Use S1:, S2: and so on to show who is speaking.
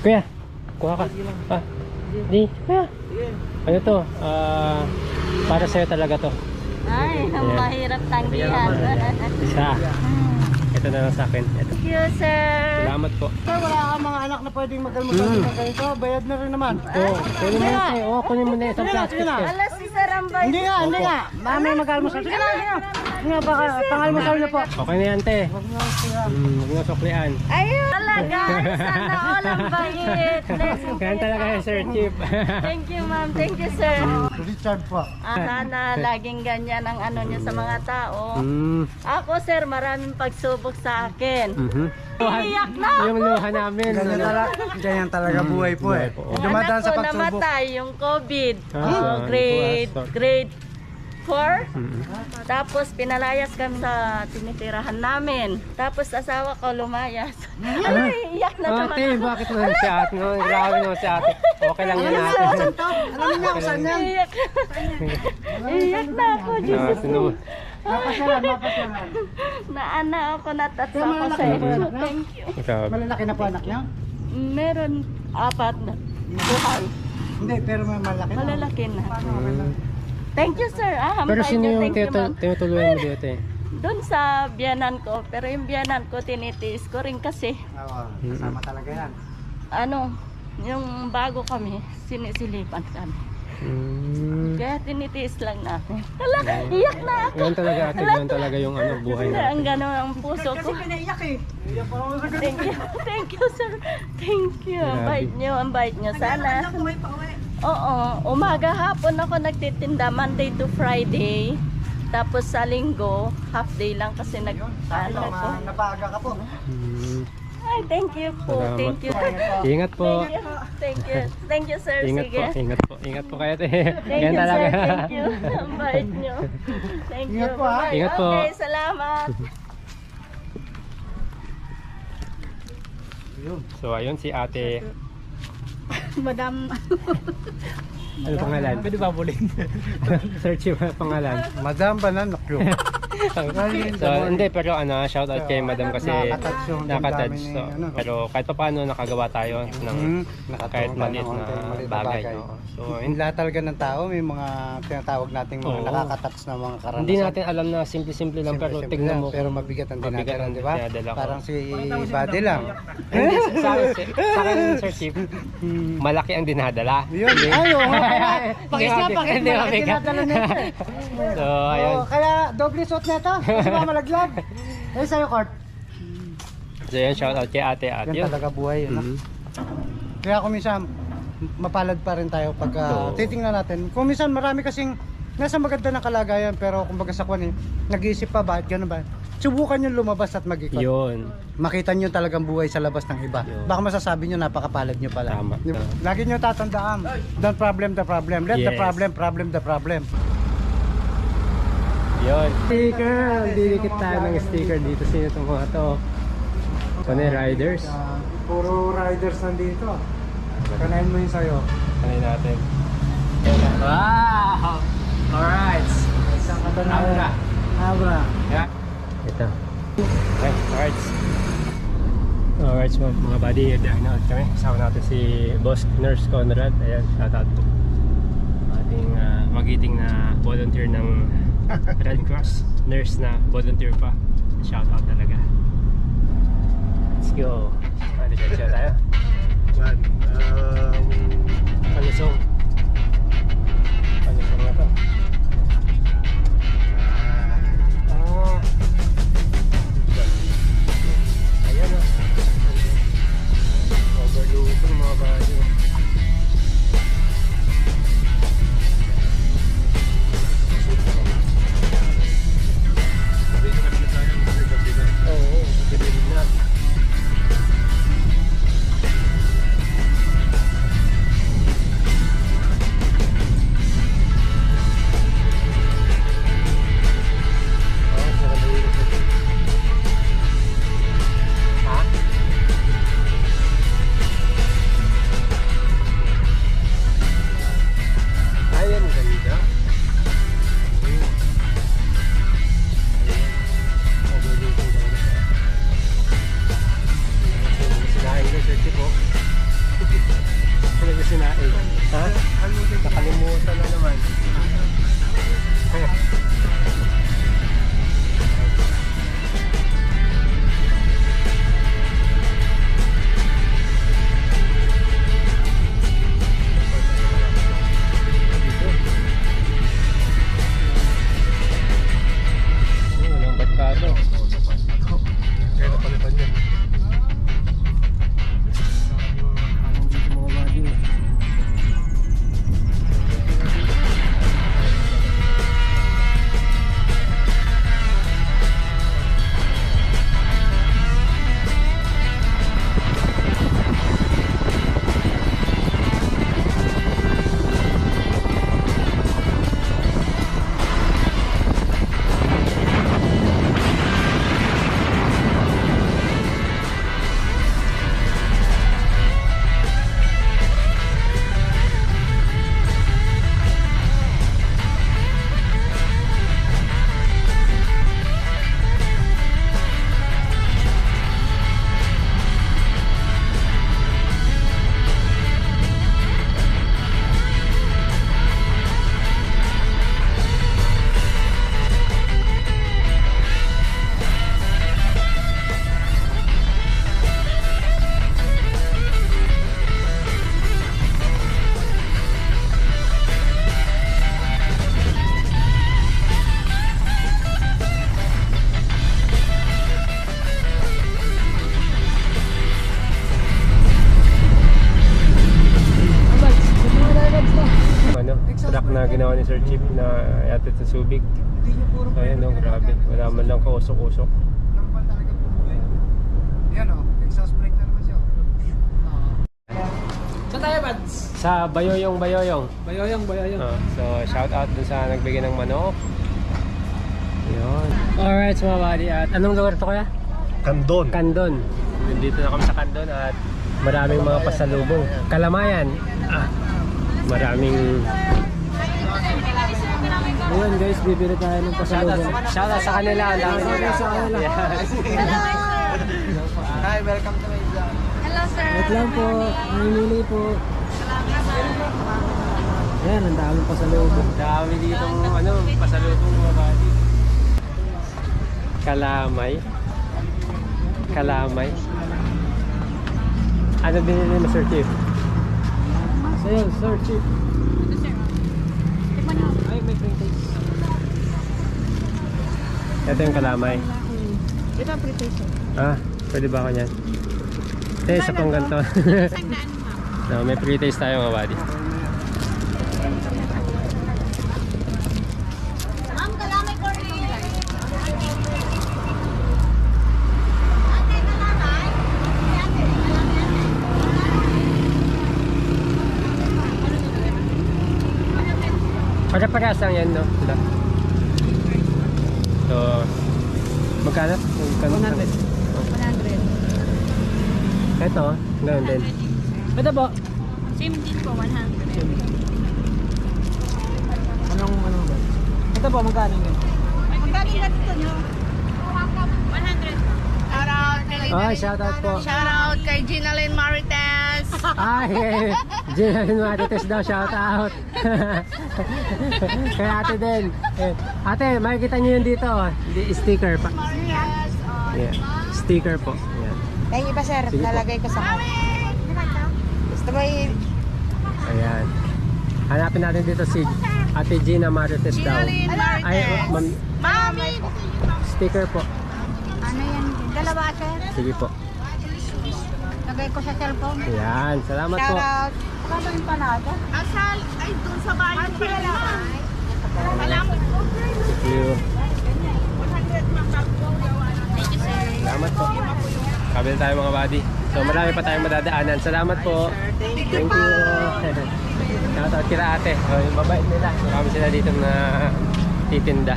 S1: Kuya, kuha ka. Ah, di, kuya. Ano to? Para sa'yo talaga to.
S2: Ay,
S1: Ayan.
S2: mahirap tanggihan.
S1: Isa. Ito na lang sa akin. Ito.
S2: Thank you, sir.
S1: Salamat po.
S3: Sir, wala kang mga anak na pwedeng mag-almusal ng ganito. Bayad na rin naman.
S1: Oo, kunin mo na tayo. Oo, kunin mo na isang plastic.
S2: Alas si Sir Ambay.
S3: Hindi nga. Mamaya mag-almusal. Sige na. Sige na, baka pang-almusal niyo po.
S1: Okay na yan, te. Huwag na suklian.
S2: Ayun talaga. Sana all ang bait.
S1: Ganyan talaga yung Sir Chief.
S2: Thank you, ma'am. Thank you, sir.
S3: Richard po.
S2: Sana laging ganyan ang ano niyo sa mga tao.
S1: Mm.
S2: Ako, sir, maraming pagsubok sa akin. Iiyak na
S1: Yung
S2: ako.
S1: luha namin.
S3: Ganyan talaga buhay po eh.
S2: Yung
S3: Dumadaan
S2: anak
S3: sa
S2: ko
S3: pagsubok.
S2: namatay, yung COVID.
S1: Ah,
S2: Grade 4. Tapos pinalayas kami sa tinitirahan namin. Tapos asawa ko lumayas. Ay, iyak na naman
S1: Ate,
S2: ako.
S1: bakit mo si ate? No? Grabe no si ate. Okay lang yan ate.
S3: Alam niyo kung saan yan?
S2: Iyak. Iyak na ako, Diyos.
S3: Mapasyalan.
S2: Naana ako, natats
S3: Kaya
S2: ako
S3: malaki
S2: sa
S3: na po
S2: inyo.
S3: anak niya?
S2: Thank you.
S3: Malalaki na po anak niya?
S2: Meron 4 na. Buhay.
S3: Hindi, pero may malaki na.
S2: Malalaki na. Thank you, sir.
S1: Pero
S2: Hampay
S1: sino
S2: niyo.
S1: yung
S2: Thank you, ma'am.
S1: tinutuluyan mo dito eh?
S2: Doon sa biyanan ko. Pero yung biyanan ko, tinitiis ko rin kasi.
S3: Oo, kasama talaga yan.
S2: Ano, yung bago kami, sinisilipan kami. Kaya tinitiis lang natin. Hala, iyak na ako.
S1: Ganun talaga ate, ganun talaga yung ano, buhay
S2: Hindi,
S1: natin.
S2: ang gano'n ang puso ko.
S3: Pinaiyak eh.
S2: Thank you. Thank you, sir. Thank you. Ang bait nyo, ang bait nyo. Sana. Oo, umaga hapon ako nagtitinda Monday to Friday. Tapos sa linggo, half day lang kasi ano ko.
S3: Napaga ka po.
S2: Ay, thank you po.
S1: Salamat
S2: Thank you.
S1: Ingat po.
S2: Thank you. Thank you, sir.
S1: Ingat
S2: Sige.
S1: po, ingat po. Ingat po kayo te.
S2: Thank
S1: Ganyan
S2: you,
S1: talaga.
S2: sir. Thank you. Ang bait nyo. Thank you.
S3: Ingat po, ha?
S2: Bye-bye.
S1: Ingat po.
S2: Okay, salamat.
S1: So ayun si ate.
S2: Madam.
S1: Ano pangalan? Pwede ba buling? Search yung pangalan.
S3: Madam Bananokyo.
S1: So hindi pero ano, shout out kay madam kasi
S3: Nakatouch yung
S1: nakatouch.
S3: damdamin ni,
S1: So,
S3: ano.
S1: pero kahit pa paano nakagawa tayo ng kahit maliit na bagay. No? So
S3: Yung lahat talaga ng tao, may mga tinatawag nating mga
S1: Oo.
S3: nakakatouch na mga karanasan.
S1: hindi natin alam na simple-simple lang pero
S3: Simple-simple
S1: tignan
S3: lang,
S1: mo.
S3: pero mabigat ang
S1: Mabigat
S3: dinadala,
S1: ang
S3: di ba?
S1: dinadala ko.
S3: Parang si Buddy lang.
S1: Hindi, sa akin Sir Chief, malaki ang dinadala.
S3: Yun, ayo. Pakisya,
S1: Hindi mabigat.
S3: dinadala nito.
S1: So ayun.
S3: Oh, kaya doble suot na ito. Kasi mamalaglag. Eh sa'yo, Kurt.
S1: So yun, shout out kay ate at
S3: Yan
S1: yun.
S3: talaga buhay. Ano? Kaya kung minsan, mapalad pa rin tayo pag
S1: Oo.
S3: titingnan natin. Kung minsan marami kasing nasa maganda na kalagayan pero kumbaga sa kwan eh, nag-iisip pa bakit gano'n ba? Subukan nyo lumabas at mag-ikot.
S1: Yun.
S3: Makita nyo talagang buhay sa labas ng iba.
S1: Yun.
S3: Baka masasabi nyo napakapalad nyo pala.
S1: Tama.
S3: Lagi nyo tatandaan, don't problem the problem. Let the
S1: Yes.
S3: problem the problem.
S1: Yun. Sticker! Didikit tayo ng sticker dito. Sino itong mga to? Panay riders.
S3: Puro riders nandito. Kanain mo yun sa'yo.
S1: Panay natin. Wow! Alright!
S3: Isang Abra. Abra.
S1: Yeah. Ito. Okay, alright. Alright mga buddy, dahil na kami. Kasama natin si Boss Nurse Conrad. Ayan, shoutout po. Ating magiting na volunteer ng Red Cross. Nurse na volunteer pa. Shoutout talaga. Let's go. Diretso tayo. Palusong. Palusong na to. Ayan o. Overlooking mga bayo. Oo, dilim na. Ha? umuutan na naman. Walang barkado. Kaya napalipan yan. Truck na ginawa ni Sir Chief na yatid sa Subic. So ayan o, grabe. Wala man lang kausok-usok.
S3: Yan o, exhaust brake na naman siya.
S4: Saan tayo, Bads?
S1: Sa Bayoyong.
S4: Bayoyong.
S1: So shout out dun sa nagbigay ng manok. Yun. Alright mga buddy. At anong lugar to kaya?
S5: Kandon.
S1: Kandon. Nandito na kami sa Kandon at maraming mga pasalubong. Kalamayan. Maraming...
S4: Ayun guys, bibili tayo ng pasalubong.
S1: Shoutout sa kanila. Ang dami nila.
S4: Sa kanila.
S3: Hi, welcome to my vlog.
S2: Hello, sir.
S4: Wait lang po, mamimili po. Ayan, ang daming pasalubong.
S1: Dami dito pasalubong mga buddy. Kalamay. Ano binili mo, Sir Chief?
S4: Sa'yo, Sir Chief. Ay, may pre-taste.
S1: Ito yung kalamay.
S2: Ito ang pre-taste.
S1: Pwede ba ako yan? Ito isa pang ganito. No, may pre-taste tayo mga buddy.
S2: Ma'am, kalamay ko rin.
S1: Pagkapagas lang yan, no? Sila. So, magkano?
S4: 100.
S1: Ito, ganun din.
S4: Ito po.
S2: Same din po, 100.
S4: Anong ba? Ito po, magkano yun?
S2: Magkano na dito nyo? 100.
S1: Ay, shoutout po.
S2: Shoutout kay Ginalyn Marites.
S1: Ay, Ginalyn Marites daw, shoutout. Kay ate din. Ate, makikita nyo yun dito. Sticker pa. Yeah. Sticker po. Yan.
S6: Thank you pa sir,
S1: Sige po.
S6: nalagay ko sa card. Gusto mo
S1: Ayan. Hanapin natin dito si Ate Gina Marites daw. Ay,
S2: Mami!
S1: sticker po.
S6: ano yan? Dalawa sir.
S1: Sige po.
S6: Lagay ko sa cellphone.
S1: Ayan, salamat po.
S6: Shoutout. Kano yung panada?
S2: Asal, ay doon sa bahay ko pala naman. Salamat po.
S1: Thank you.
S2: 100 ma'am. Thank you, sir.
S1: Salamat po. Kabila tayo mga buddy. So marami pa tayong madadaanan. Salamat po. Thank you. Shoutout kila ate. Mabait nila. Marami sila dito na titinda.